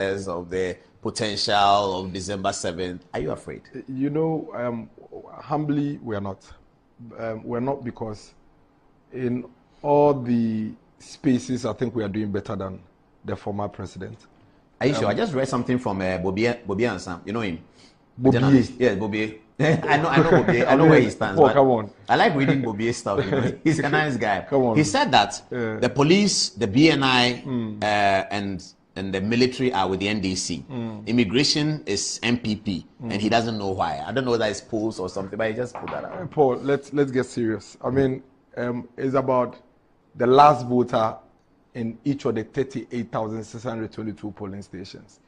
of the potential of December 7th. Are you afraid? You know, humbly, we are not. We're not, because in all the spaces, I think we are doing better than the former president. Are you sure? I just read something from Bobby Ansam. You know him? Bobby. Yes, Bobby. I know Bobby. I know where he stands. Come on. I like reading Bobby's stuff. You know? He's a nice guy. Come on. He said that the police, the BNI, and the military are with the NDC. Immigration is MPP, and he doesn't know why. I don't know whether it's polls or something, but he just put that out. Paul, let's get serious. I mean, it's about the last voter in each of the 38,622 polling stations.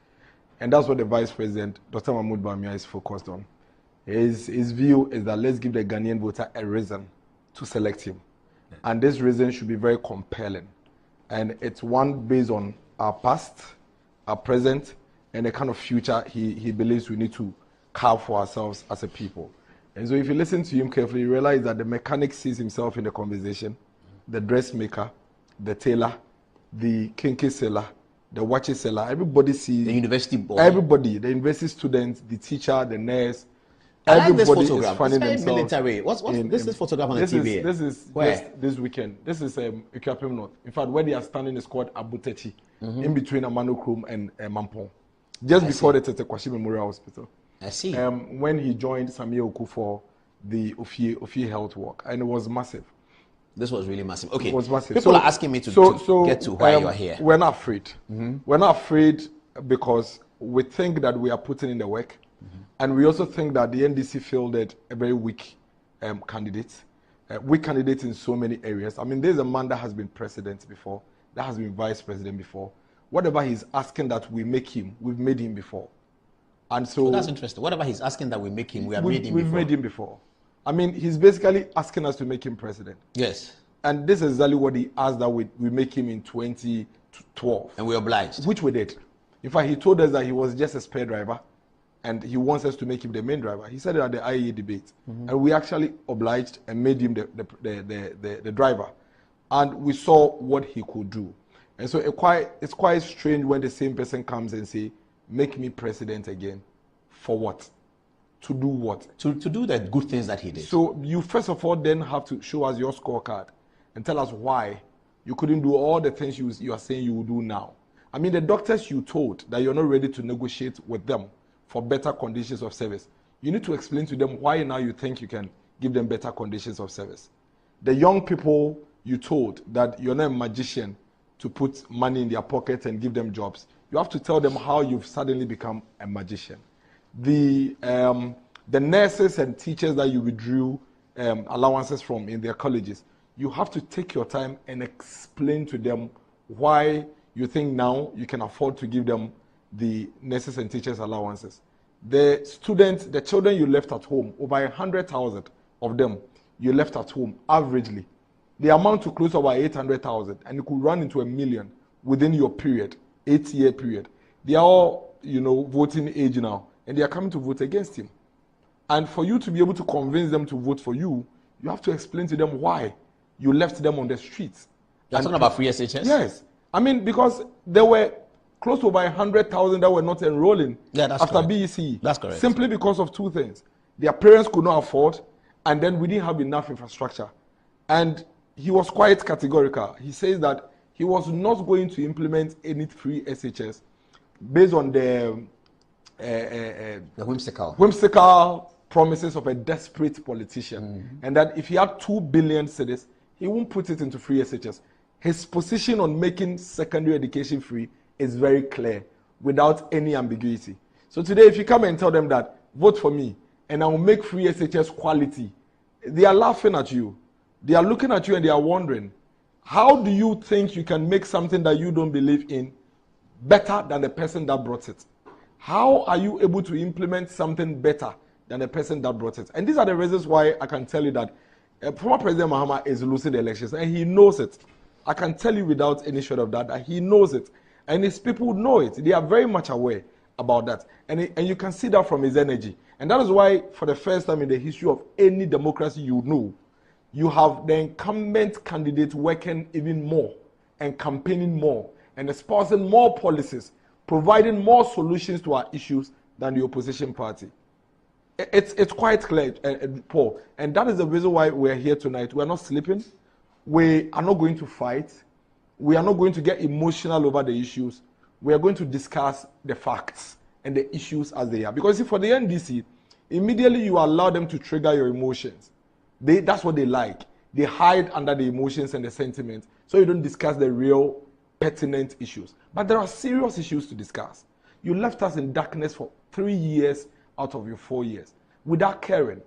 And that's what the Vice President, Dr. Mahmoud Bawumia, is focused on. His view is that let's give the Ghanaian voter a reason to select him. And this reason should be very compelling. And it's one based on our past, our present, and the kind of future he believes we need to carve for ourselves as a people. And so if you listen to him carefully, you realize that the mechanic sees himself in the conversation, the dressmaker, the tailor, the kinky seller, the watches seller, everybody sees. The university boy. Everybody, the university student, the teacher, the nurse. I like everybody this photograph. is finding it's very themselves. military. What's this photograph on the TV? This is where? This weekend. This is Equiapim North. In fact, where they are standing is called Abutechi, in between Amano Krum and Mampong, just before the Tete Kwashi Memorial Hospital. I see. When he joined Sammy Oku for the Ofie Health Walk, and it was massive. This was really massive. Okay. It was massive. People are asking me to get to why you are here. We're not afraid. We're not afraid because we think that we are putting in the work. And we also think that the NDC fielded a very weak candidate. Weak candidate in so many areas. I mean, there's a man that has been president before, that has been vice president before. Whatever he's asking that we make him, we've made him before. And so that's interesting. Whatever he's asking that we make him, we've made him before. I mean, he's basically asking us to make him president. Yes. And this is exactly what he asked that we make him in 2012. And we obliged. Which we did. In fact, he told us that he was just a spare driver and he wants us to make him the main driver. He said it at the IEA debate. And we actually obliged and made him the driver. And we saw what he could do. And so it's quite strange when the same person comes and say, make me president again. For what? To do what? To do the good things that he did. So you first of all then have to show us your scorecard and tell us why you couldn't do all the things you are saying you will do now. I mean, the doctors you told that you're not ready to negotiate with them for better conditions of service. You need to explain to them why now you think you can give them better conditions of service. The young people you told that you're not a magician to put money in their pockets and give them jobs. You have to tell them how you've suddenly become a magician. The nurses and teachers that you withdrew allowances from in their colleges, you have to take your time and explain to them why you think now you can afford to give them the nurses and teachers allowances. The students, the children you left at home, over 100,000 of them you left at home averagely. The amount to close over 800,000 and it could run into 1 million within your period, 8-year period. They are all, voting age now. And they are coming to vote against him. And for you to be able to convince them to vote for you, you have to explain to them why you left them on the streets. You're talking about free SHS? Yes. I mean, because there were close to over 100,000 that were not enrolling after correct. BEC. That's correct. Simply because of two things. Their parents could not afford, and then we didn't have enough infrastructure. And he was quite categorical. He says that he was not going to implement any free SHS based on the whimsical promises of a desperate politician, and that if he had 2 billion cedis, he won't put it into free SHS. His position on making secondary education free is very clear, without any ambiguity. So today, if you come and tell them that vote for me and I will make free SHS quality, they are laughing at you. They are looking at you and they are wondering, how do you think you can make something that you don't believe in better than the person that brought it? How are you able to implement something better than the person that brought it? And these are the reasons why I can tell you that former President Mahama is losing the elections, and he knows it. I can tell you without any shot of that he knows it. And his people know it. They are very much aware about that. And you can see that from his energy. And that is why, for the first time in the history of any democracy you have the incumbent candidate working even more and campaigning more and espousing more policies providing more solutions to our issues than the opposition party. It's quite clear, Paul, and that is the reason why we're here tonight. We're not sleeping. We are not going to fight. We are not going to get emotional over the issues. We are going to discuss the facts and the issues as they are. Because see, for the NDC, immediately you allow them to trigger your emotions. That's what they like. They hide under the emotions and the sentiments, so you don't discuss the real pertinent issues. But there are serious issues to discuss. You left us in darkness for 3 years out of your 4 years without caring.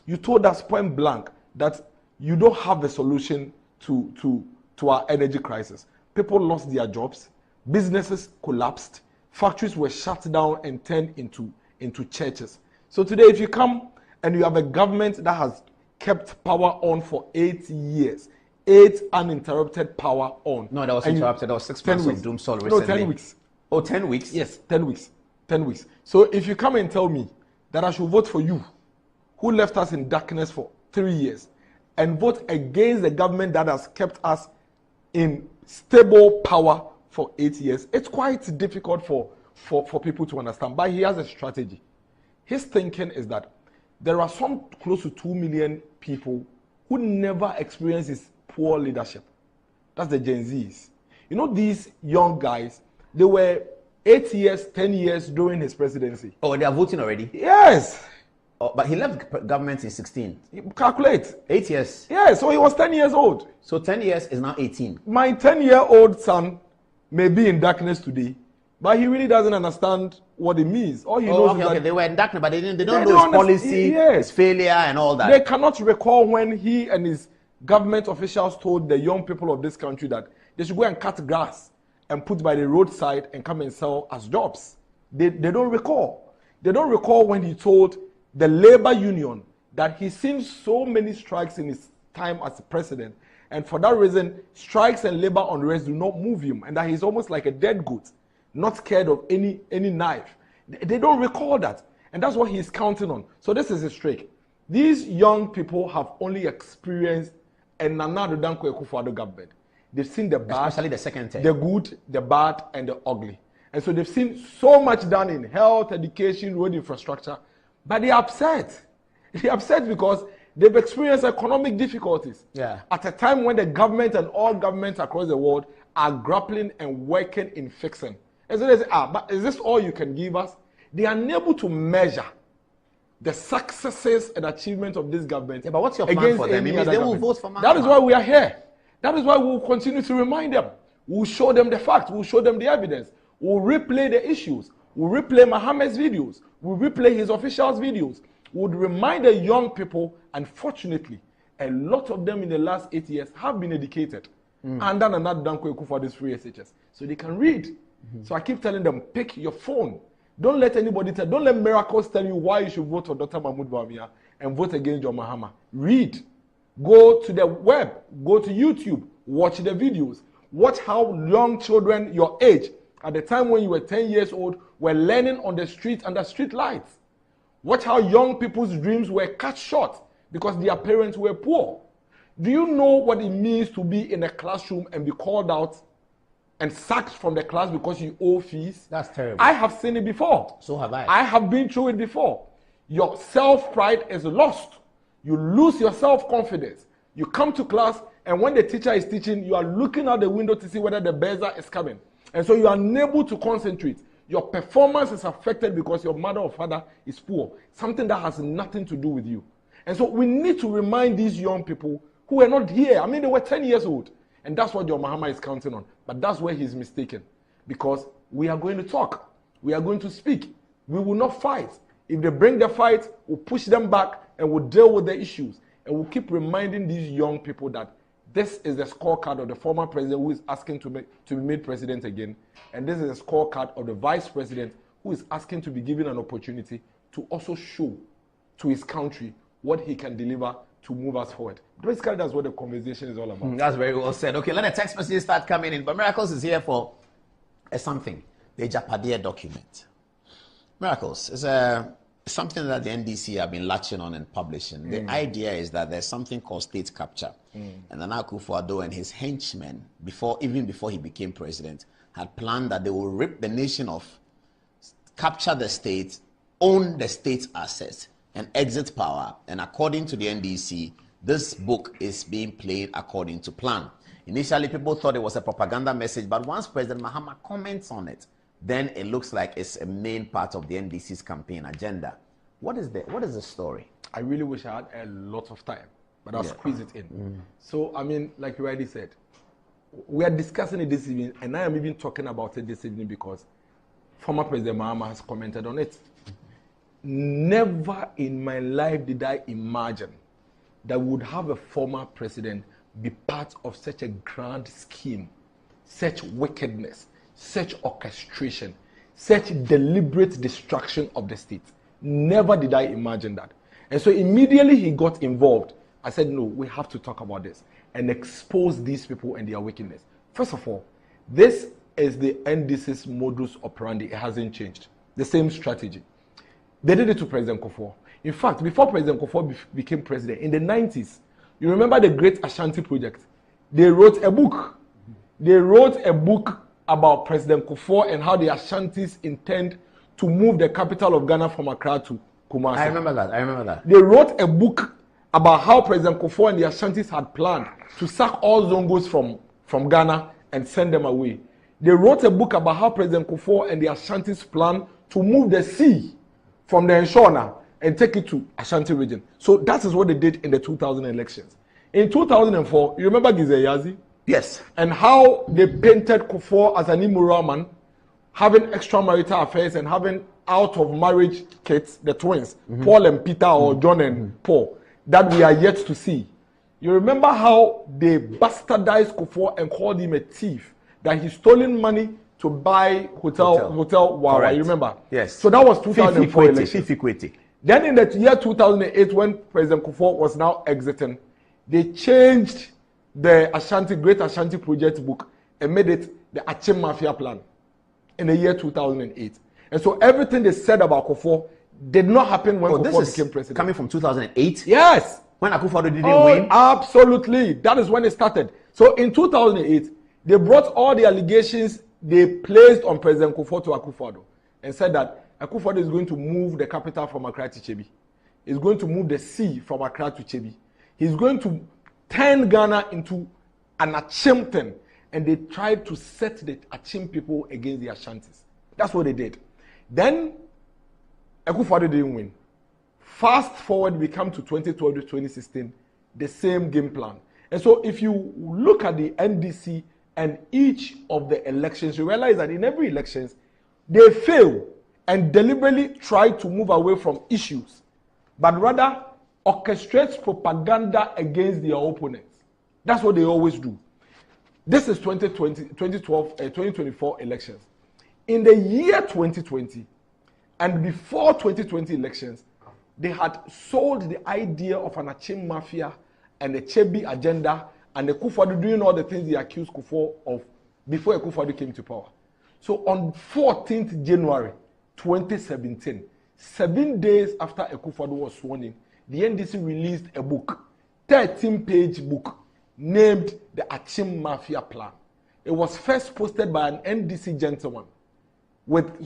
You told us point blank that you don't have a solution to our energy crisis. People lost their jobs, businesses collapsed, factories were shut down and turned into churches. So today, if you come and you have a government that has kept power on for 8 years, 8 uninterrupted power on. No, that was interrupted. That was 6 months of doom scroll recently. No, 10 weeks. Oh, 10 weeks? Yes, 10 weeks. 10 weeks. So if you come and tell me that I should vote for you, who left us in darkness for 3 years, and vote against the government that has kept us in stable power for 8 years, it's quite difficult for people to understand. But he has a strategy. His thinking is that there are some close to 2 million people who never experiences poor leadership. That's the Gen Zs. You know, these young guys, they were 8 years, 10 years during his presidency. Oh, they are voting already? Yes. Oh, but he left government in 16. Calculate. 8 years. Yeah, so he was 10 years old. So 10 years is now 18. My 10-year-old son may be in darkness today, but he really doesn't understand what it means. All he knows is that they were in darkness, but they don't know his policy, his failure, and all that. They cannot recall when he and his government officials told the young people of this country that they should go and cut grass and put by the roadside and come and sell as jobs. They don't recall. They don't recall when he told the labor union that he's seen so many strikes in his time as president, and for that reason, strikes and labor unrest do not move him, and that he's almost like a dead goat, not scared of any knife. They don't recall that, and that's what he's counting on. So this is his trick. These young people have only experienced a Nana Addo Dankwa Akufo-Addo government. They've seen the bad, especially the second term, the good, the bad, and the ugly. And so they've seen so much done in health, education, road infrastructure, but they're upset. They're upset because they've experienced economic difficulties. Yeah. At a time when the government and all governments across the world are grappling and working in fixing. And so they say, but is this all you can give us? They are unable to measure the successes and achievements of this government. Yeah, but what's your plan for them? It means they will vote for Mahama. That is why we are here. That is why we will continue to remind them. We'll show them the facts. We'll show them the evidence. We'll replay the issues. We'll replay Mohammed's videos. We'll replay his officials' videos. We'll remind the young people, unfortunately, a lot of them in the last 8 years have been educated under Nana Addo Dankwa Akufo-Addo's free SHS. So they can read. So I keep telling them, pick your phone. Don't let anybody don't let miracles tell you why you should vote for Dr. Mahmoud Bawumia and vote against John Mahama. Read. Go to the web. Go to YouTube. Watch the videos. Watch how young children your age, at the time when you were 10 years old, were learning on the street under street lights. Watch how young people's dreams were cut short because their parents were poor. Do you know what it means to be in a classroom and be called out and sacked from the class because you owe fees? That's terrible. I have seen it before. So have I. I have been through it before. Your self-pride is lost. You lose your self-confidence. You come to class, and when the teacher is teaching, you are looking out the window to see whether the buzzer is coming. And so you are unable to concentrate. Your performance is affected because your mother or father is poor. Something that has nothing to do with you. And so we need to remind these young people who were not here. I mean, they were 10 years old. And that's what John Mahama is counting on. But that's where he's mistaken. Because we are going to talk. We are going to speak. We will not fight. If they bring the fight, we'll push them back and we'll deal with the issues. And we'll keep reminding these young people that this is the scorecard of the former president who is asking to be made president again. And this is the scorecard of the vice president who is asking to be given an opportunity to also show to his country what he can deliver to move us forward. Basically, that's what the conversation is all about. That's very well said. Okay, let the text messages start coming in. But Miracles is here for something, the Japadia document. Miracles is something that the NDC have been latching on and publishing. The idea is that there's something called state capture. And Nana Akufo-Addo and his henchmen, even before he became president, had planned that they will rip the nation off, capture the state, own the state's assets, and exit power. And according to the NDC, this book is being played according to plan. Initially, people thought it was a propaganda message, but once President Mahama comments on it, then it looks like it's a main part of the NDC's campaign agenda. What is the story? I really wish I had a lot of time, but I'll squeeze it in. So, I mean, like you already said, we are discussing it this evening, and I am even talking about it this evening because former President Mahama has commented on it. Never in my life did I imagine that we would have a former president be part of such a grand scheme, such wickedness, such orchestration, such deliberate destruction of the state. Never did I imagine that. And so immediately he got involved. I said, no, we have to talk about this and expose these people and their wickedness. First of all, this is the NDC's modus operandi. It hasn't changed. The same strategy. They did it to President Kufuor. In fact, before President Kufuor became president, in the 90s, you remember the Great Ashanti Project? They wrote a book. They wrote a book about President Kufuor and how the Ashantis intend to move the capital of Ghana from Accra to Kumasi. I remember that. They wrote a book about how President Kufuor and the Ashantis had planned to sack all Zongos from Ghana and send them away. They wrote a book about how President Kufuor and the Ashantis planned to move the sea from the Nshona and take it to Ashanti region. So that is what they did in the 2000 elections. In 2004, you remember Gizeyazi? Yes. And how they painted Kufuor as an immoral man, having extramarital affairs and having out of marriage kids, the twins, Paul and Peter or John and Paul, that we are yet to see. You remember how they bastardized Kufuor and called him a thief, that he stolen money to buy hotel Wawa. You remember? Yes. So that was 2004 election. Then in the year 2008, when President Kufuor was now exiting, they changed the Great Ashanti Project book and made it the Achim Mafia plan in the year 2008. And so everything they said about Kufuor did not happen when Kufuor became president. Coming from 2008? Yes. When Akufo-Addo didn't win? Absolutely. That is when it started. So in 2008, they brought all the allegations they placed on President Kufuor to Akufo-Addo and said that Akufo-Addo is going to move the capital from Accra to Chebi. He's going to move the sea from Accra to Chebi. He's going to turn Ghana into an Achim thing. And they tried to set the Achim people against the Ashantis. That's what they did. Then Akufo-Addo didn't win. Fast forward, we come to 2012 to 2016, the same game plan. And so if you look at the NDC and each of the elections, you realize that in every elections, they fail and deliberately try to move away from issues, but rather orchestrate propaganda against their opponents. That's what they always do. This is 2024 elections. In the year 2020, and before 2020 elections, they had sold the idea of an Achim Mafia and the Chebi agenda and the Akufo-Addo doing all the things they accused Kufuor of before Akufo-Addo came to power. So on 14th January 2017, 7 days after Akufo-Addo was sworn in, the NDC released a book, 13-page book, named the Achim Mafia Plan. It was first posted by an NDC gentleman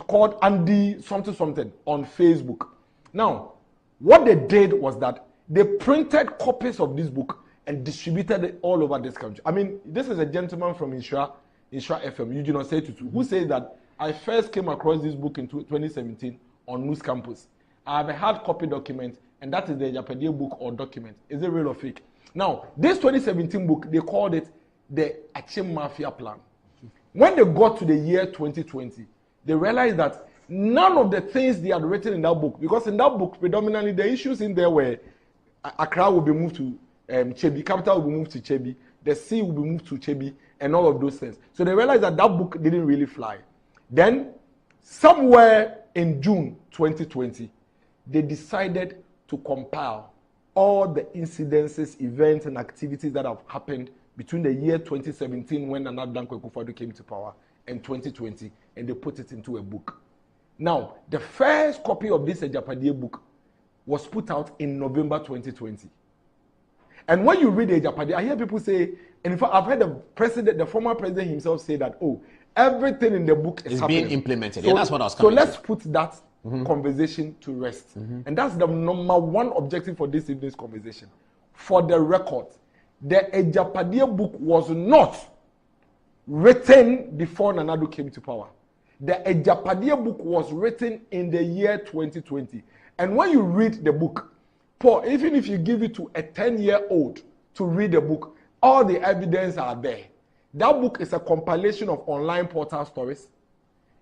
called Andy something on Facebook. Now, what they did was that they printed copies of this book and distributed it all over this country. I mean, this is a gentleman from Insra FM, Eugene Osetutu, who said that I first came across this book in 2017 on News Campus. I have a hard copy document, and that is the Japadia book or document. Is it real or fake? Now, this 2017 book, they called it the Achim Mafia Plan. When they got to the year 2020, they realized that none of the things they had written in that book, because in that book, predominantly the issues in there were Accra will be moved to Chebi, capital will be moved to Chebi, the sea will be moved to Chebi, and all of those things. So they realized that that book didn't really fly. Then, somewhere in June 2020, they decided to compile all the incidences, events, and activities that have happened between the year 2017, when Nana Dankwa Akufo-Addo came to power, and 2020, and they put it into a book. Now, the first copy of this Ejapadie book was put out in November 2020. And when you read Ejapadie, I hear people say, and in fact, I've heard the former president himself say that, Everything in the book is being implemented. So, yeah, that's what I was coming So let's to. put that conversation to rest. And that's the number one objective for this evening's conversation. For the record, the Ejapadia book was not written before Nana Addo came to power. The Ejapadia book was written in the year 2020. And when you read the book, Paul, even if you give it to a 10-year-old to read the book, all the evidence are there. That book is a compilation of online portal stories,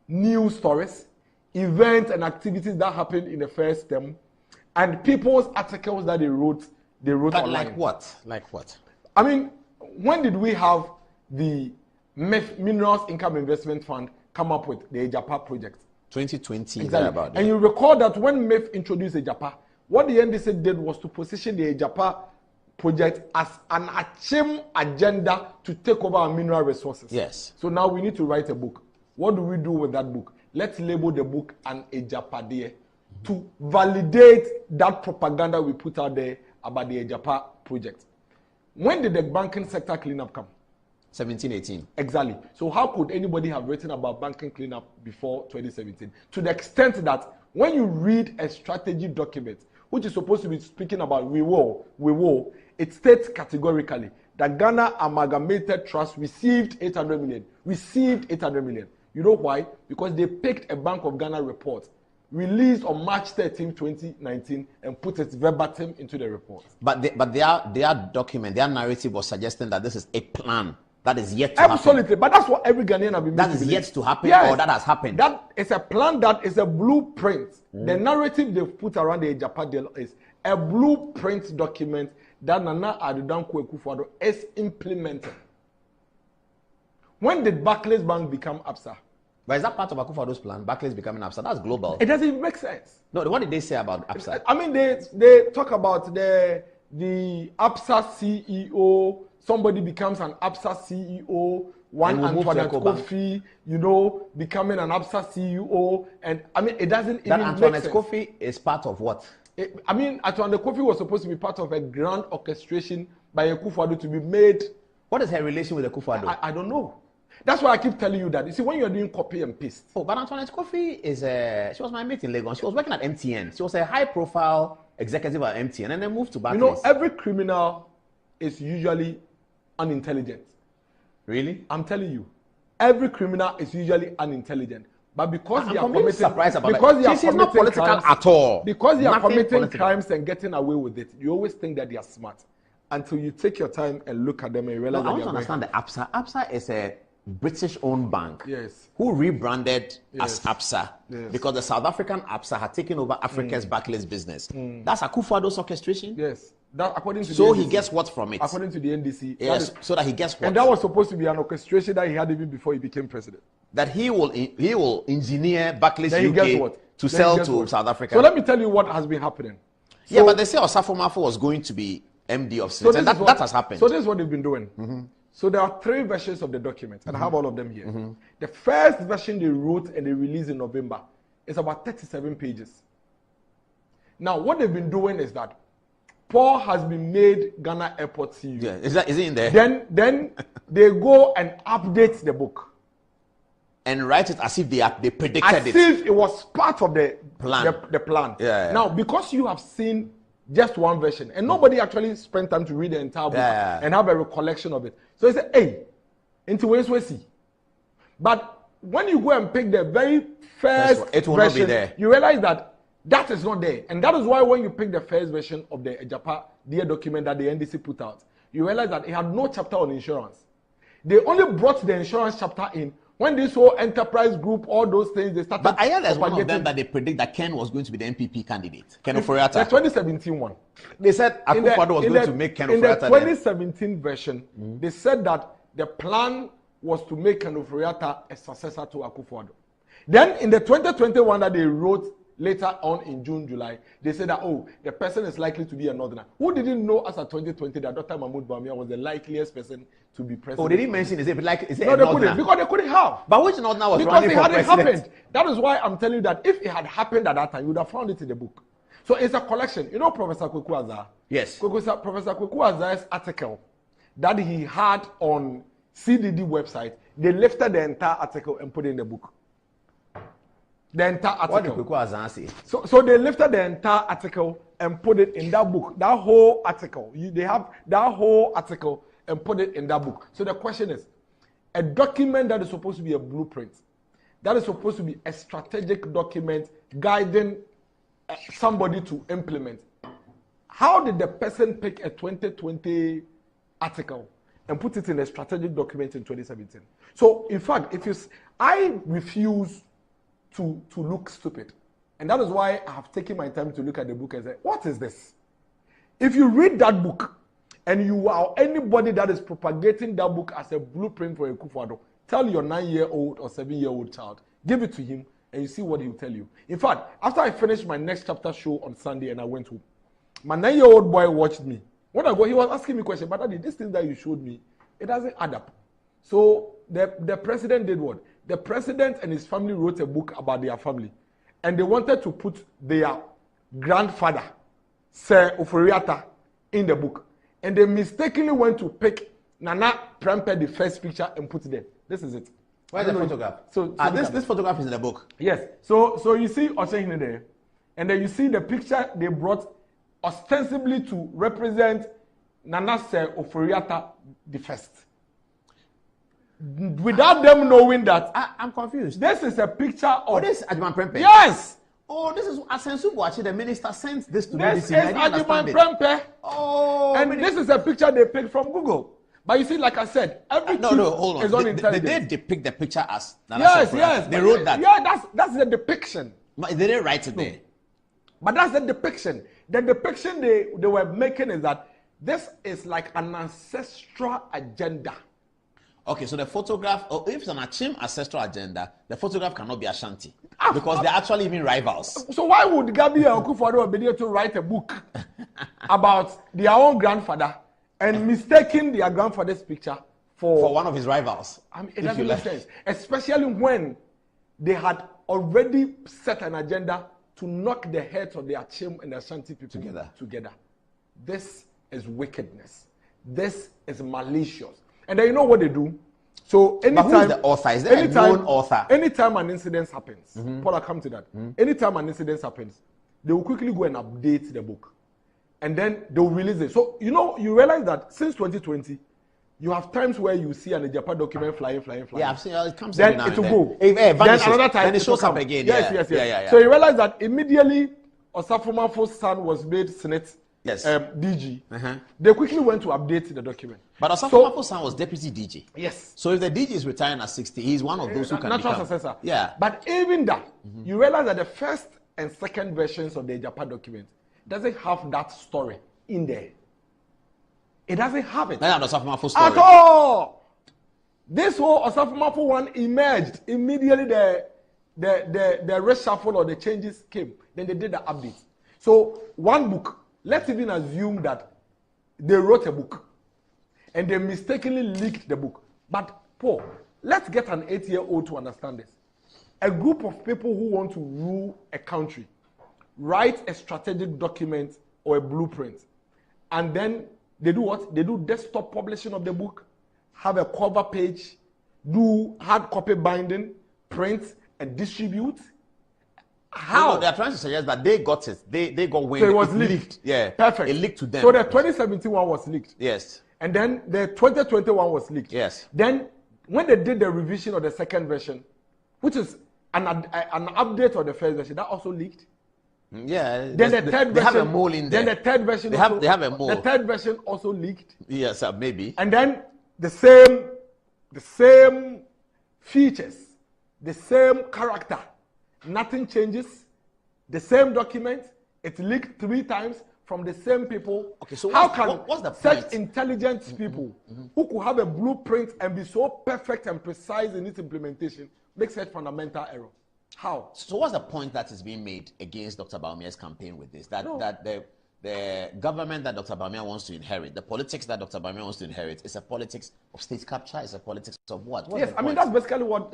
news stories, events and activities that happened in the first term, and people's articles that they wrote But online. like what? Like what? I mean, when did we have the Minerals Income Investment Fund come up with the Ejapa project? 2020. Exactly. About and you recall that when MEF introduced Ejapa, what the NDC did was to position the Ejapa project as an Achim agenda to take over our mineral resources. Yes. So now we need to write a book. What do we do with that book? Let's label the book an Ejapadie to validate that propaganda we put out there about the Ejapa project. When did the banking sector cleanup come? 17-18. Exactly. So how could anybody have written about banking cleanup before 2017? To the extent that when you read a strategy document, which is supposed to be speaking about we will, it states categorically that Ghana Amalgamated Trust received 800 million. Received 800 million. You know why? Because they picked a Bank of Ghana report released on March 13, 2019, and put it verbatim into the report. But their document, their narrative was suggesting that this is a plan that is yet to happen. Absolutely, but that's what every Ghanaian have been. That is yet to happen, yes, or that has happened. That is a plan. That is a blueprint. The narrative they've put around the Ejapa deal is a blueprint document that Nana Addo Dankwa Akufo-Addo is implementing. When did Barclays Bank become Absa? But is that part of Akufo-Addo's plan? Barclays becoming Absa? That's global. It doesn't even make sense. No, what did they say about Absa? I mean, they talk about the Absa CEO. Somebody becomes an Absa CEO. One Antoinette Kofi, becoming an Absa CEO. And I mean, it doesn't even make sense. That Antoinette Kofi is part of what? Antoinette Kofi was supposed to be part of a grand orchestration by Akufo-Addo to be made. What is her relation with Akufo-Addo? I don't know. That's why I keep telling you that. You see, when you are doing copy and paste. Oh, but Antoinette Kofi she was my mate in Lagos. She was working at MTN. She was a high-profile executive at MTN, and then moved to Barclays. Every criminal is usually unintelligent. Really? I'm telling you, every criminal is usually unintelligent. But because they are committing, surprised about because she's not political crimes, at all. Because they are committing crimes and getting away with it, you always think that they are smart until you take your time and look at them and realize. I want to understand the Absa. Absa is a British-owned bank. Yes. Who rebranded as Absa because the South African Absa had taken over Africa's Barclays business. That's Akufo-Addo's orchestration. Yes. That according to so the NDC, he gets what from it? According to the NDC. Yes. So that he gets what? And that was supposed to be an orchestration that he had even before he became president. That he will engineer Barclays UK to sell to South Africa. So let me tell you what has been happening. So, but they say Osafo Mafo was going to be MD of State, and that has happened. So this is what they've been doing. So there are 3 versions of the document, and I have all of them here. The first version they wrote and they released in November is about 37 pages. Now, what they've been doing is that Paul has been made Ghana Airport CEO. Yeah. Is it in there? Then they go and update the book. And write it as if they predicted as it. As if it was part of the plan. The plan. Yeah. Now, because you have seen just one version, and nobody actually spent time to read the entire book and have a recollection of it. So they say, hey, into ways we see. But when you go and pick the very first it will version, not be there. You realize that is not there. And that is why when you pick the first version of the Ejapa dear document that the NDC put out, you realize that it had no chapter on insurance. They only brought the insurance chapter in when this whole enterprise group, all those things, they started. But I heard there's one of them that they predict that Ken was going to be the NPP candidate. Ken Ofori-Atta. The 2017 one. They said Akufo-Addo was going to make Ken Ofori-Atta. In the 2017 version, they said that the plan was to make Ken Ofori-Atta a successor to Akufo-Addo. Then in the 2021 that they wrote later on in June, July, they said that, the person is likely to be a northerner. Who didn't know as of 2020 that Dr. Mahmoud Bawumia was the likeliest person to be president? They didn't mention, is it no, a they northerner? couldn't, because they couldn't have. But which northerner was because running it for hadn't president? Happened. That is why I'm telling you that if it had happened at that time, you would have found it in the book. So it's a collection. You know Professor Kweku Azar? Yes. Professor Kweku Azar's article that he had on CDD website They lifted the entire article and put it in the book. The entire article. What did say? So they lifted the entire article and put it in that book. That whole article. They have that whole article and put it in that book. So the question is, a document that is supposed to be a blueprint, that is supposed to be a strategic document guiding somebody to implement. How did the person pick a 2020 article and put it in a strategic document in 2017? So, in fact, I refuse to look stupid. And that is why I have taken my time to look at the book and say, what is this? If you read that book, and you are anybody that is propagating that book as a blueprint for a Akufo-Addo, tell your 9-year-old or 7-year-old child, give it to him, and you see what he will tell you. In fact, after I finished my next chapter show on Sunday and I went home, my 9-year-old boy watched me. When I go, he was asking me questions, but Daddy, this thing that you showed me, it doesn't add up. So the president did what? The president and his family wrote a book about their family, and they wanted to put their grandfather, Sir Oforiatta, in the book. And they mistakenly went to pick Nana Prempeh, the first picture, and put it there. This is it. Where's the photograph? So this photograph is in the book. Yes. So you see Osehine there, and then you see the picture they brought ostensibly to represent Nana Sir Oforiatta the first. Without them knowing that. I'm confused. This is a picture of. Oh, this is Ajiman Prempeh. Yes. Oh, this is Asensu Boachi, the minister sent this to This BBC. is Ajiman Prempeh. Oh, and this is a picture they picked from Google. But you see, like I said, every hold on. is on intelligence. They depict the picture as Nana yes. They wrote that. Yeah, that's the depiction. But they didn't write it there. But that's the depiction. The depiction they were making is that this is like an ancestral agenda. Okay, so the photograph, or if it's an Achim ancestral agenda, the photograph cannot be Ashanti. Because they're actually even rivals. So why would Gabi and Akufo-Addo be able to write a book about their own grandfather and mistaking their grandfather's picture for one of his rivals? I mean, it doesn't make sense. Especially when they had already set an agenda to knock the heads of the Achim and the Ashanti people together. This is wickedness. This is malicious. And then you know what they do? So anytime, but who is the author? Is there a known author? Anytime an incident happens, Paul, I'll come to that. Anytime an incident happens, they will quickly go and update the book. And then they will release it. So, you realize that since 2020, you have times where you see an Ejapa document flying. Yeah, I've seen it comes then it will go. Then another time then it shows up again. Yes. Yeah. So you realize that immediately Osafumafo's son was made Senate DG. They quickly went to update the document. But Osafumafo's son was deputy DG. Yes. So if the DG is retiring at 60, he's one of those who can natural become. successor. Yeah. But even that, you realize that the first and second versions of the Ejapa document doesn't have that story in there. It doesn't have it. That's not Osafumafo story. At all. This whole Osafumafo one emerged immediately. The reshuffle or the changes came. Then they did the update. So one book. Let's even assume that they wrote a book and they mistakenly leaked the book. But Paul, let's get an 8-year-old to understand this. A group of people who want to rule a country write a strategic document or a blueprint, and then they do what? They do desktop publishing of the book, have a cover page, do hard copy binding, print, and distribute. How? No, they are trying to suggest that they got it. They got wind. So it was leaked. Yeah. Perfect. It leaked to them. So the 2017 one was leaked. Yes. And then the 2021 was leaked. Yes. Then when they did the revision of the second version, which is an update of the first version, that also leaked. Yeah. Then the third version. They have a mole in there. Then the third version. They have a mole. The third version also leaked. Yes, maybe. And then the same features, the same character. Nothing changes. The same document. It's leaked 3 times from the same people. Okay, so what's the such point? Intelligent people who could have a blueprint and be so perfect and precise in its implementation make such fundamental error? How? So what's the point that is being made against Dr. Bawumia's campaign with this? That the government that Dr. Bawumia wants to inherit, the politics that Dr. Bawumia wants to inherit, is a politics of state capture, is a politics of what? Yes, I mean that's basically what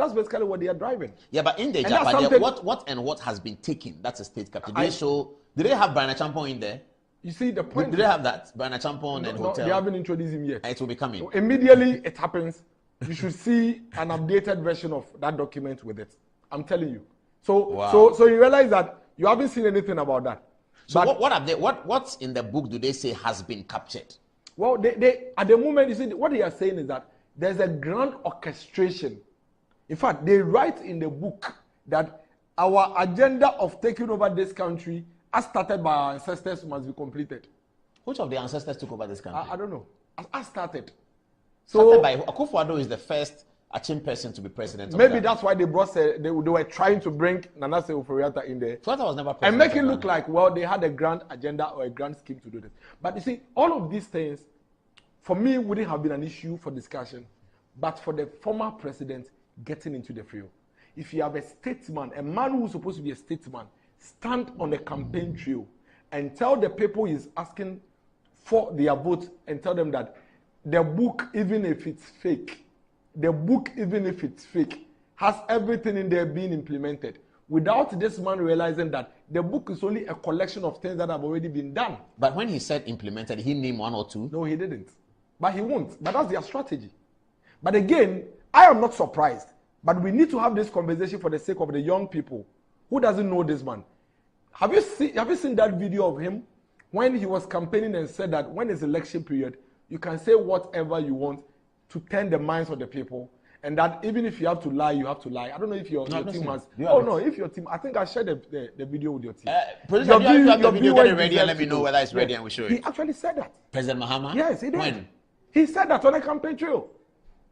they are driving. Yeah, but in the what has been taken? That's a state capture. Did they have Brian Champon in there? You see the point. Did they have that Brian Champon and hotel? They haven't introduced him yet. It will be coming. So immediately it happens. you should see an updated version of that document with it. I'm telling you. So, wow. so you realize that you haven't seen anything about that. So what's in the book do they say has been captured? Well, they at the moment, you see, what they are saying is that there's a grand orchestration. In fact, they write in the book that our agenda of taking over this country, as started by our ancestors, must be completed. Which of the ancestors took over this country? I don't know. As started. Started by Akufo-Addo is the first Achim person to be president. Maybe that's why they brought. They were trying to bring Nana Sefo-Oforiatta in there. So that was never president. And make it look like, well, they had a grand agenda or a grand scheme to do this. But you see, all of these things, for me, wouldn't have been an issue for discussion. But for the former president getting into the field, if you have a statesman, a man who's supposed to be a statesman, stand on the campaign trail and tell the people he's asking for their vote and tell them that the book, even if it's fake, has everything in there being implemented. Without this man realizing that the book is only a collection of things that have already been done. But when he said implemented, he named one or two? No, he didn't. But he won't. But that's their strategy. But again, I am not surprised. But we need to have this conversation for the sake of the young people who doesn't know this man. Have you seen that video of him when he was campaigning and said that when it's election period, you can say whatever you want to turn the minds of the people, and that even if you have to lie, you have to lie. I don't know if your team has. Oh no, if your team, I think I shared the video with your team. President, you have the video, get it ready and let me know whether it's ready and we show it. He actually said that. President Mahama? Yes, he did. When? He said that on a campaign trail.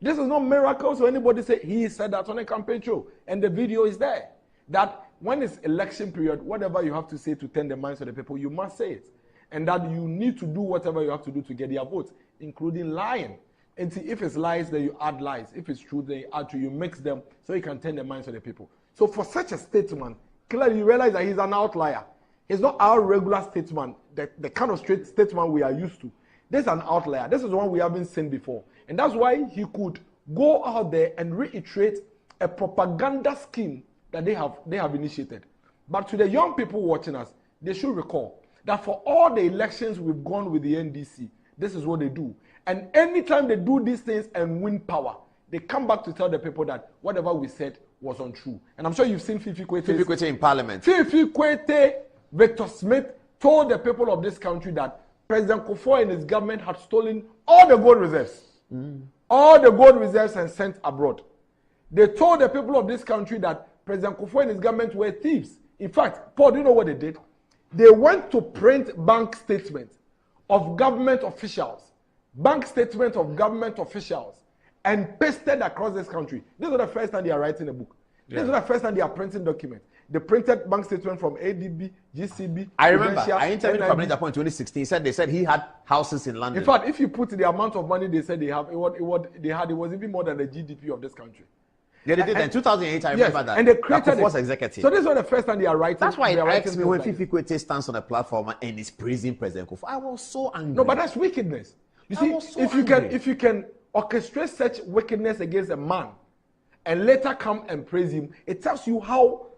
This is not miracles or anybody say he said that on a campaign trail. And the video is there. That when it's election period, whatever you have to say to turn the minds of the people, you must say it. And that you need to do whatever you have to do to get their votes, including lying. And see, if it's lies, then you add lies. If it's true, then you add true. You mix them so you can turn the minds of the people. So for such a statesman, clearly you realize that he's an outlier. He's not our regular statesman, the kind of statesman we are used to. This is an outlier. This is one we haven't seen before. And that's why he could go out there and reiterate a propaganda scheme that they have initiated. But to the young people watching us, they should recall that for all the elections we've gone with the NDC, this is what they do. And anytime they do these things and win power, they come back to tell the people that whatever we said was untrue. And I'm sure you've seen Fifi Kwete in Parliament. Fifi Kwete, Victor Smith told the people of this country that President Kufuor and his government had stolen all the gold reserves. All the gold reserves and sent abroad. They told the people of this country that President Kufuor and his government were thieves. In fact, Paul, do you know what they did? They went to print bank statements of government officials. And pasted across this country. This is not the first time they are writing a book. This is not the first time they are printing documents. They printed bank statement from ADB, GCB. I remember. I interviewed Kwame Nkrumah in 2016. They said he had houses in London. In fact, if you put the amount of money they said they have, it was even more than the GDP of this country. Yeah, they did. In 2008, I remember that. And they created it. Executive. So this is not the first time they are writing. That's why it irks me when Fifi Kwete stands on a platform and is praising President Kufuor. I was so angry. No, but that's wickedness. You see, if you can orchestrate such wickedness against a man and later come and praise him, it tells you how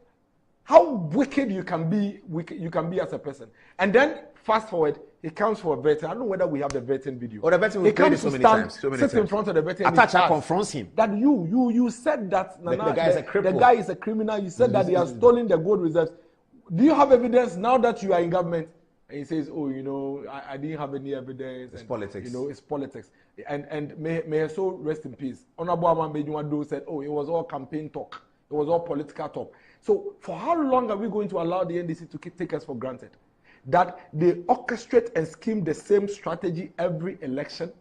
wicked you can be as a person. And then fast forward, he comes for a vetting. I don't know whether we have the vetting video. Oh, the vetting we played it so many times. Sits in front of the vetting. Atacha confronts him. That you said that the guy is a cripple. The guy is a criminal. You said that he has stolen the gold reserves. Do you have evidence now that you are in government? And he says, oh, I didn't have any evidence. It's politics. It's politics. And may her soul rest in peace. Honorable Aman Bejuwado said, it was all campaign talk. It was all political talk. So for how long are we going to allow the NDC to take us for granted? That they orchestrate and scheme the same strategy every election,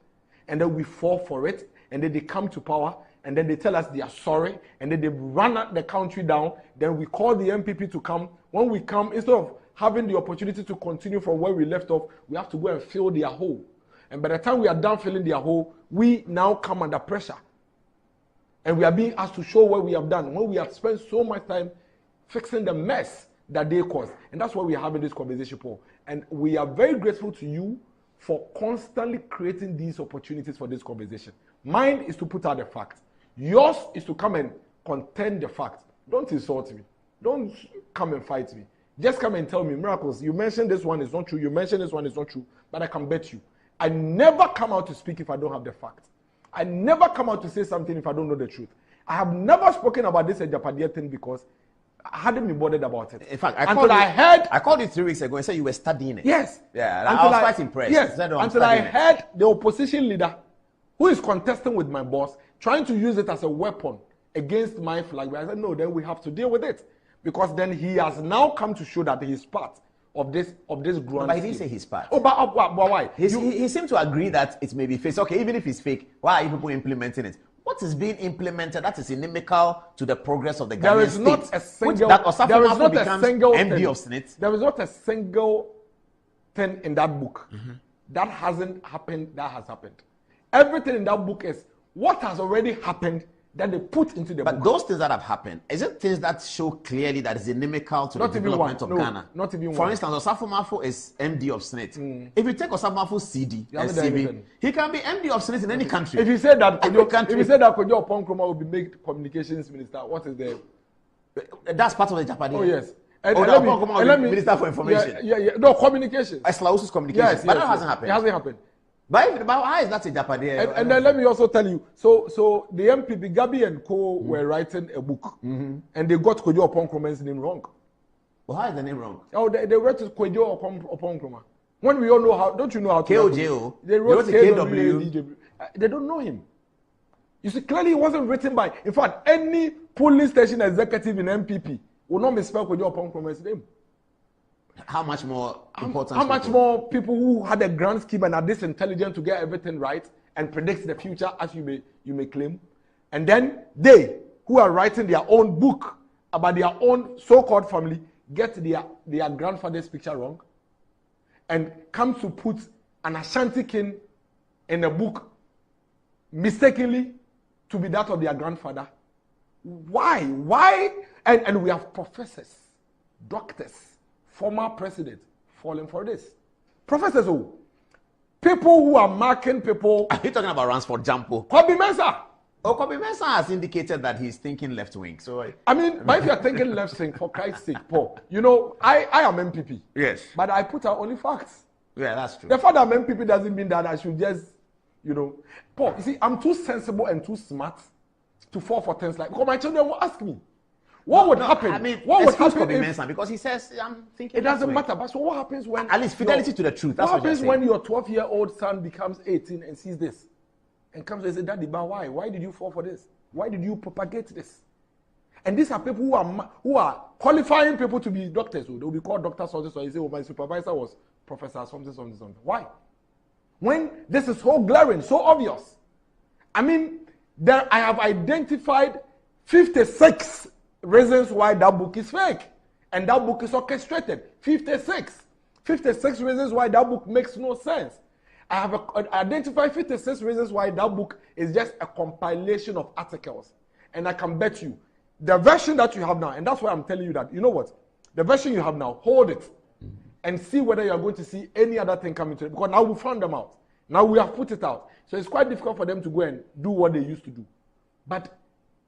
and then we fall for it, and then they come to power, and then they tell us they are sorry, and then they run the country down. Then we call the MPP to come. When we come, instead of having the opportunity to continue from where we left off, we have to go and fill their hole. And by the time we are done filling their hole, we now come under pressure. And we are being asked to show what we have done when we have spent so much time fixing the mess that they caused. And that's why we are having this conversation, Paul. And we are very grateful to you for constantly creating these opportunities for this conversation. Mine is to put out the facts. Yours is to come and contend the facts. Don't insult me. Don't come and fight me. Just come and tell me, Miracles, you mentioned this one is not true, you mentioned this one is not true, but I can bet you. I never come out to speak if I don't have the facts. I never come out to say something if I don't know the truth. I have never spoken about this Japadia thing because I hadn't been bothered about it. In fact, I called you 3 weeks ago and said you were studying it. Yes. Yeah, I was quite impressed. Yes, until I heard the opposition leader who is contesting with my boss trying to use it as a weapon against my flag. I said, no, then we have to deal with it. Because then he has now come to show that he's part of this grand But he didn't say he's part. Oh, but why? He seemed to agree that it may be fake. Okay, even if it's fake, why are you people implementing it? What is being implemented that is inimical to the progress of the Ghanaian state? There is not a single MD of SNIT. There is not a single thing in that book that hasn't happened, that has happened. Everything in that book is what has already happened that they put into the book. But those things that have happened, is it things that show clearly that is inimical to the development of Ghana? Not even one. For instance, Osafo Mafo is MD of SNIT. If you take Osafo Mafo's CD, CV, he can be MD of SNIT in any country. If you say that Kojo Oponkroma will be made communications minister, what is the... That's part of the Japanese. Oh, yes. Let me Minister for Information. Yeah. No, communication. Eslausu's communication. Yes, but that hasn't happened. It hasn't happened. But how is that a Japanese? And then let me also tell you, so the MPP, Gabi and Co. were writing a book, and they got Kojo Oponkroma's name wrong. Well, how is the name wrong? Oh, they wrote Kojo Oponkroma. When we all know how, don't you know how to... KOJO. They wrote KW. They don't know him. You see, clearly it wasn't written by... In fact, any police station executive in MPP will not misspell Kojo Oponkroma's name. How much more important? How much more people who had a grand scheme and are this intelligent to get everything right and predict the future, as you may claim, and then they who are writing their own book about their own so-called family get their grandfather's picture wrong, and come to put an Ashanti king in a book mistakenly to be that of their grandfather. Why? And we have professors, doctors, former president falling for this. Professors who? People who are marking people. Are you talking about Ransford Jampo? Kobi Mensah. Oh, Kobi Mensah has indicated that he's thinking left wing. So I mean, but if you're thinking left wing, for Christ's sake, Paul, you know, I am MPP. Yes. But I put out only facts. Yeah, that's true. The fact that I'm MPP doesn't mean that I should just, you know, Paul, you see, I'm too sensible and too smart to fall for things like, because my children will ask me, what would happen? I mean, what would happen Mensah, because he says, I'm thinking. It doesn't matter. But so what happens when... At least fidelity to the truth. That's what happens when your 12-year-old son becomes 18 and sees this? And comes and says, Daddy, but why? Why did you fall for this? Why did you propagate this? And these are people who are qualifying people to be doctors. So they'll be called doctors or this, or you say, oh, my supervisor was professor something. Why? When this is so glaring, so obvious. I mean, I have identified 56 reasons why that book is fake. And that book is orchestrated. 56 reasons why that book makes no sense. I have identified 56 reasons why that book is just a compilation of articles. And I can bet you, the version that you have now, and that's why I'm telling you that, you know what? The version you have now, hold it and see whether you are going to see any other thing coming to it. Because now we found them out. Now we have put it out. So it's quite difficult for them to go and do what they used to do. But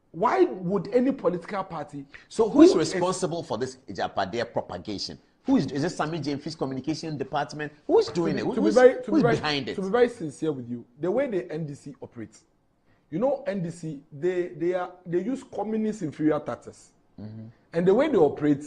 why would any political party... So who is responsible for this Ijapadea propagation? Is it Sammy James' communication department? Who is doing it? Who's behind it? To be very sincere with you, the way the NDC operates, you know, NDC, they use communist inferior tactics. And the way they operate,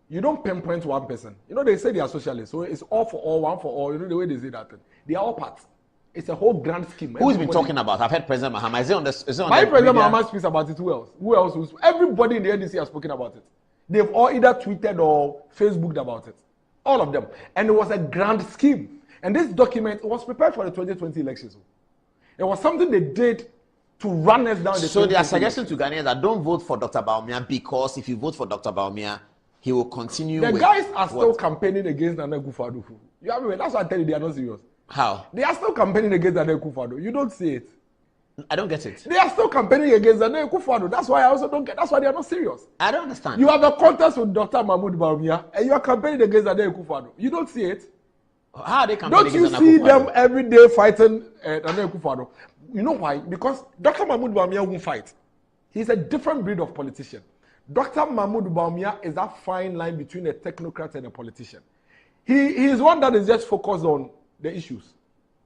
you don't pinpoint one person. You know, they say they are socialists, so it's all for all, one for all. You know the way they say that. They are all parts. It's a whole grand scheme. Who's been talking about? I've heard President Mahama. Is it on the President Mahama speaks about it. Who else? Who else? Everybody in the NDC has spoken about it. They've all either tweeted or Facebooked about it. All of them. And it was a grand scheme. And this document was prepared for the 2020 elections. It was something they did to run us down. So they are suggesting to Ghanaians that don't vote for Dr. Bawumia, because if you vote for Dr. Bawumia, he will continue. The guys are still campaigning against Nana Akufo-Addo. That's why I tell you they are not serious. How? They are still campaigning against Nana Akufo-Addo. You don't see it. I don't get it. They are still campaigning against Nana Akufo-Addo. That's why I also don't get. That's why they are not serious. I don't understand. You have a contest with Dr. Mahmoud Bawumia, and you are campaigning against Nana Akufo-Addo. You don't see it. How are they campaigning against Nana Akufo-Addo? Don't you see them every day fighting Nana Akufo-Addo? You know why? Because Dr. Mahmoud Bawumia won't fight. He's a different breed of politician. Dr. Mahmoud Bawumia is that fine line between a technocrat and a politician. He is one that is just focused on the issues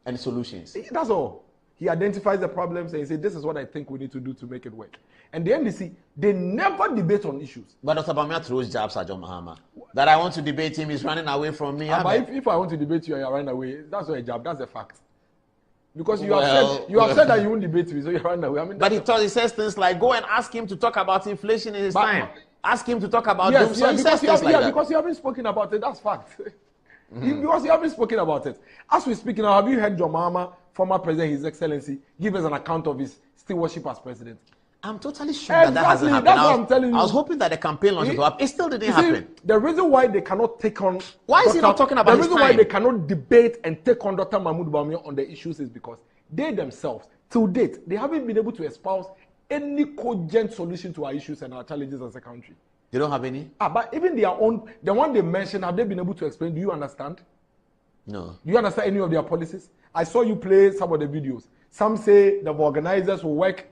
and solutions. That's all. He identifies the problems and he says, this is what I think we need to do to make it work. And the NDC, they never debate on issues. But Dr. Bawumia throws jabs at John Mahama. That I want to debate him, he's running away from me. But if I want to debate you and you're running away, that's not a jab, that's a fact. Because you have said that you won't debate me, so you're running away. I mean, but he says things like, go and ask him to talk about inflation in his time. Ask him to talk about doom. So because you haven't spoken about it, that's fact. Because you haven't spoken about it. As we're speaking now, have you heard John Mahama, former president, His Excellency, give us an account of his stewardship as president? I'm totally sure that hasn't happened. That's what I'm telling you. I was hoping that the campaign launch would go up. It still didn't happen. The reason why they cannot take on... Why is he not talking about his time? The reason why they cannot debate and take on Dr. Mahmoud Bawumia on the issues is because they themselves, till date, they haven't been able to espouse any cogent solution to our issues and our challenges as a country. They don't have any? But even their own, the one they mentioned, have they been able to explain? Do you understand? No. Do you understand any of their policies? I saw you play some of the videos. Some say the organizers will work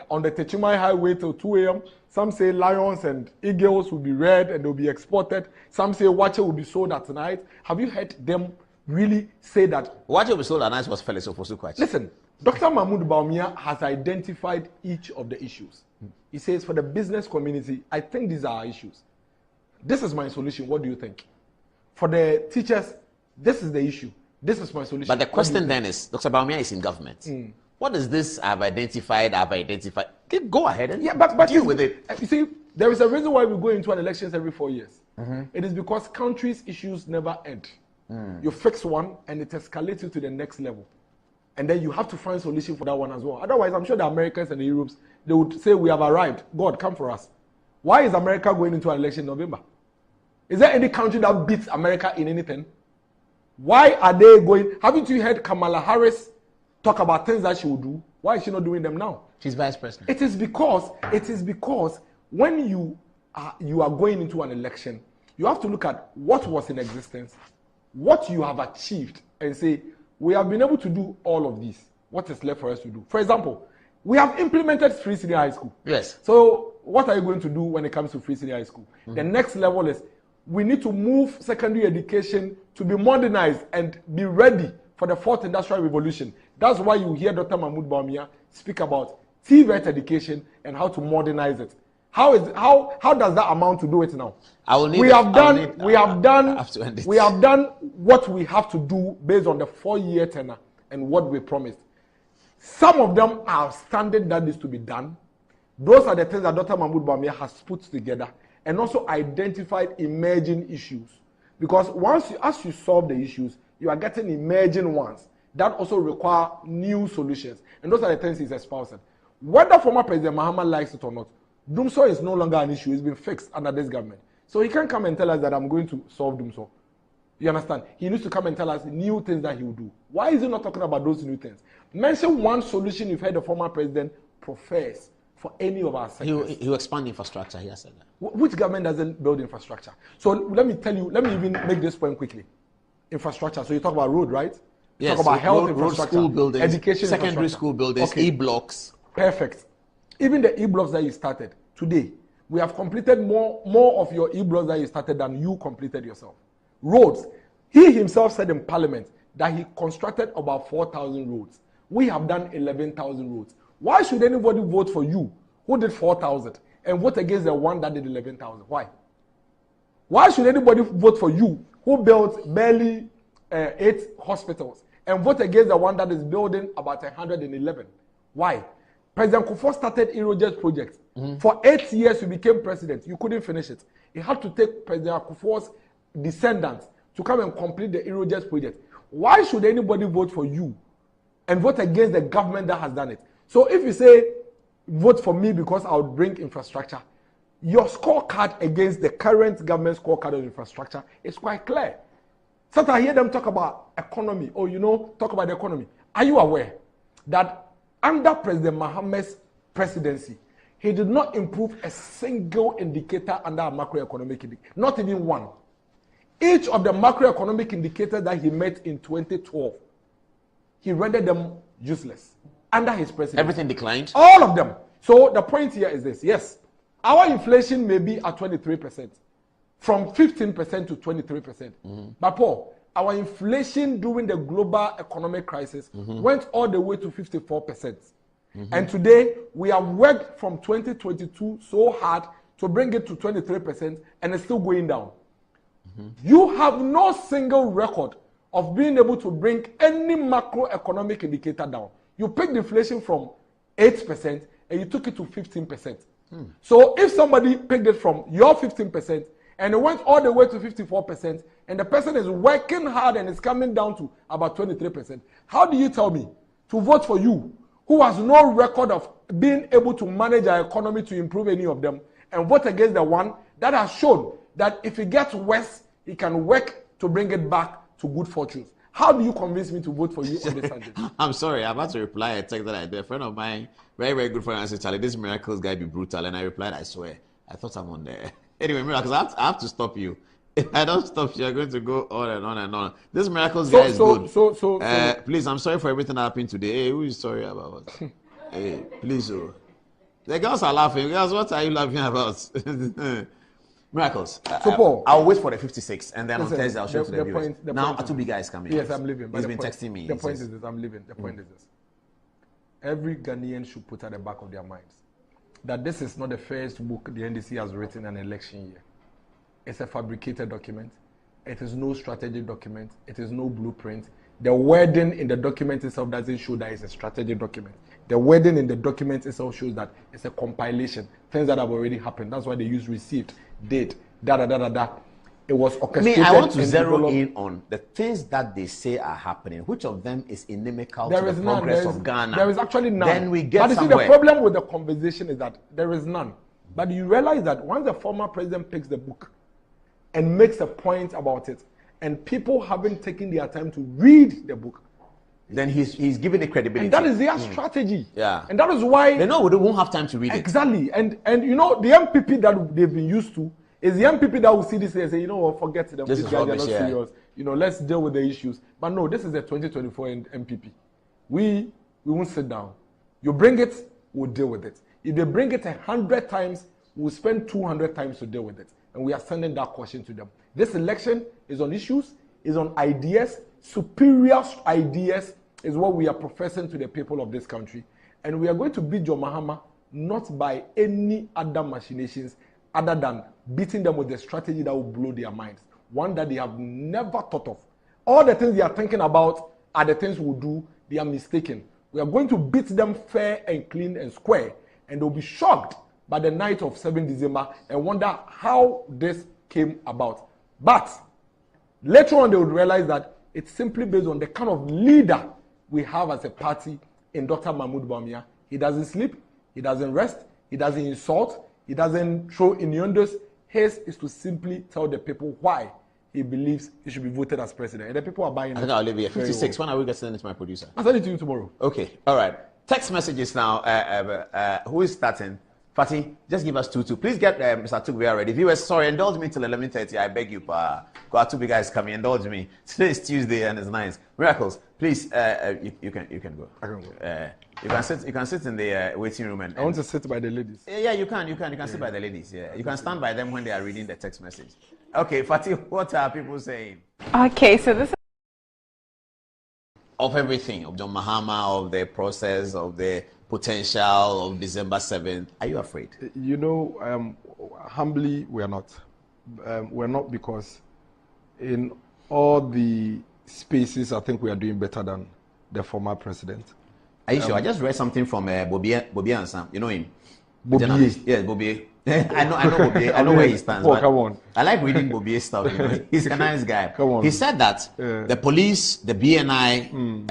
on the Techumai Highway till 2 a.m. Some say lions and eagles will be reared and they'll be exported. Some say wache will be sold at night. Have you heard them really say that? Wache will be sold at night was Felix Ofosu-Kwakye. Listen, Dr. Mahmoud Bawumia has identified each of the issues. He says, for the business community, I think these are our issues. This is my solution. What do you think? For the teachers, this is the issue. This is my solution. But the question then is, Dr. Bawumia is in government. What is this I've identified? Go ahead and deal with it. You see, there is a reason why we go into an elections every 4 years. It is because countries' issues never end. You fix one and it escalates you to the next level. And then you have to find a solution for that one as well. Otherwise, I'm sure the Americans and the Europeans, they would say, we have arrived. God, come for us. Why is America going into an election in November? Is there any country that beats America in anything? Why are they going? Haven't you heard Kamala Harris talk about things that she will do? Why is she not doing them now? She's vice president. It is because when you are going into an election, you have to look at what was in existence, what you have achieved, and say, we have been able to do all of these. What is left for us to do? For example, we have implemented free senior high school. Yes. So what are you going to do when it comes to free senior high school? The next level is we need to move secondary education to be modernized and be ready for the fourth industrial revolution. That's why you hear Dr. Mahmoud Bawumia speak about TVET education and how to modernize it. How does that amount to do it now? We have done what we have to do based on the 4-year tenure and what we promised. Some of them are outstanding that needs to be done. Those are the things that Dr. Mahmoud Bawumia has put together and also identified emerging issues. Because as you solve the issues, you are getting emerging ones that also require new solutions. And those are the things he's espousing. Whether former President Mahama likes it or not, Dumso is no longer an issue. It's been fixed under this government. So he can't come and tell us that I'm going to solve Dumso. You understand? He needs to come and tell us new things that he will do. Why is he not talking about those new things? Mention one solution you've heard the former president profess for any of our sectors. He will expand infrastructure. He has said that. Which government doesn't build infrastructure? So let me even make this point quickly. Infrastructure. So you talk about road, right? Yes. Talk about health road, school buildings, education, secondary school buildings, okay. E-blocks. Perfect. Even the E-blocks that you started today, we have completed more of your E-blocks that you started than you completed yourself. Roads. He himself said in Parliament that he constructed about 4,000 roads. We have done 11,000 roads. Why should anybody vote for you who did 4,000 and vote against the one that did 11,000? Why? Why should anybody vote for you who built barely 8 hospitals and vote against the one that is building about 111? Why? President Kufuor started Erojet project. For 8 years, you became president. You couldn't finish it. You had to take President Kufuor's descendants to come and complete the Erojet project. Why should anybody vote for you and vote against the government that has done it? So if you say, vote for me because I would bring infrastructure, your scorecard against the current government scorecard of infrastructure is quite clear. Sometimes I hear them talk about economy, or talk about the economy. Are you aware that under President Mohammed's presidency, he did not improve a single indicator under a macroeconomic indicator, not even one. Each of the macroeconomic indicators that he met in 2012, he rendered them useless under his presidency. Everything declined? All of them. So the point here is this. Yes, our inflation may be at 23%, from 15% to 23%. But Paul, our inflation during the global economic crisis went all the way to 54%. And today, we have worked from 2022 so hard to bring it to 23%, and it's still going down. You have no single record of being able to bring any macroeconomic indicator down. You picked inflation from 8% and you took it to 15%. So if somebody picked it from your 15% and it went all the way to 54%, and the person is working hard and it's coming down to about 23%, how do you tell me to vote for you, who has no record of being able to manage our economy to improve any of them, and vote against the one that has shown that if it gets worse, he can work to bring it back to good fortunes? How do you convince me to vote for you on this subject? I'm sorry, I'm about to reply a text that I did. A friend of mine, very, very good friend, said, Charlie, this Miracles guy be brutal. And I replied, I swear, I thought someone there. Anyway, Miracles, I have to stop you. If I don't stop you, you're going to go on and on and on. This Miracles guy is good. Please, I'm sorry for everything that happened today. Hey, who is sorry about what? Hey, please, oh. The girls are laughing. Girls, what are you laughing about? Miracles. I'll wait for the 56, and then on Thursday I'll show to the viewers. Now, Atubi guy is coming. Yes, I'm leaving. He's been texting me. The point is this, I'm leaving. The point is this. Every Ghanaian should put at the back of their minds that this is not the first book the NDC has written an election year. It's a fabricated document. It is no strategic document. It is no blueprint. The wording in the document itself doesn't show that it's a strategic document. The wording in the document itself shows that it's a compilation, things that have already happened. That's why they use received, date, It was orchestrated. I want to zero in on the things that they say are happening. Which of them is inimical to the progress of Ghana? There is actually none. Then we get somewhere. But you see, the problem with the conversation is that there is none. But you realize that once the former president picks the book and makes a point about it, and people haven't taken their time to read the book, then he's giving it credibility. And that is their strategy. Yeah. And that is why they know they won't have time to read it. Exactly. And you know, the MPP that they've been used to is the MPP that will see this and say, you know what, forget them. These guys are not serious. You know, let's deal with the issues. But no, this is a 2024 MPP. We won't sit down. You bring it, we'll deal with it. If they bring it 100 times, we'll spend 200 times to deal with it. And we are sending that caution to them. This election is on issues, is on ideas. Superior ideas is what we are professing to the people of this country. And we are going to beat John Mahama not by any other machinations other than beating them with a strategy that will blow their minds. One that they have never thought of. All the things they are thinking about are the things we'll do. They are mistaken. We are going to beat them fair and clean and square. And they'll be shocked by the night of 7 December and wonder how this came about. But later on, they would realize that it's simply based on the kind of leader we have as a party in Dr. Mahmoud Bawumia. He doesn't sleep, he doesn't rest, he doesn't insult, he doesn't throw innuendos. His is to simply tell the people why he believes he should be voted as president. And the people are buying it. I think I'll leave it. 56. When are we going to send it to my producer? I'll send it to you tomorrow. Okay. All right. Text messages now. Who is starting? Fatih, just give us 2-2. Please get Mr. Tugbe ready. Viewers, sorry, indulge me till 11:30. I beg you, pa. Got 2 big guys coming. Indulge me. Today is Tuesday and it's nice. Miracles, please. You can go. I can go. You can sit in the waiting room and. I want to sit by the ladies. Yeah, you can sit by the ladies. Yeah, you can stand by them when they are reading the text message. Okay, Fatih, what are people saying? Okay, so this. Of everything, of John Mahama, of the process, of the potential of December 7th. Are you afraid? You know, humbly, we are not. We're not because in all the spaces, I think we are doing better than the former president. Are you sure? I just read something from Bobie Ansam. You know him? Bobie? Yes, Bobie. I know Bobie. I know where he stands. Oh, come on. I like reading Bobie stuff. You know? He's a nice guy. Come on. He said that the police, the BNI,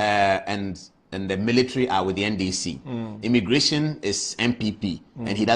and the military are with the NDC. Immigration is MPP, and he doesn't.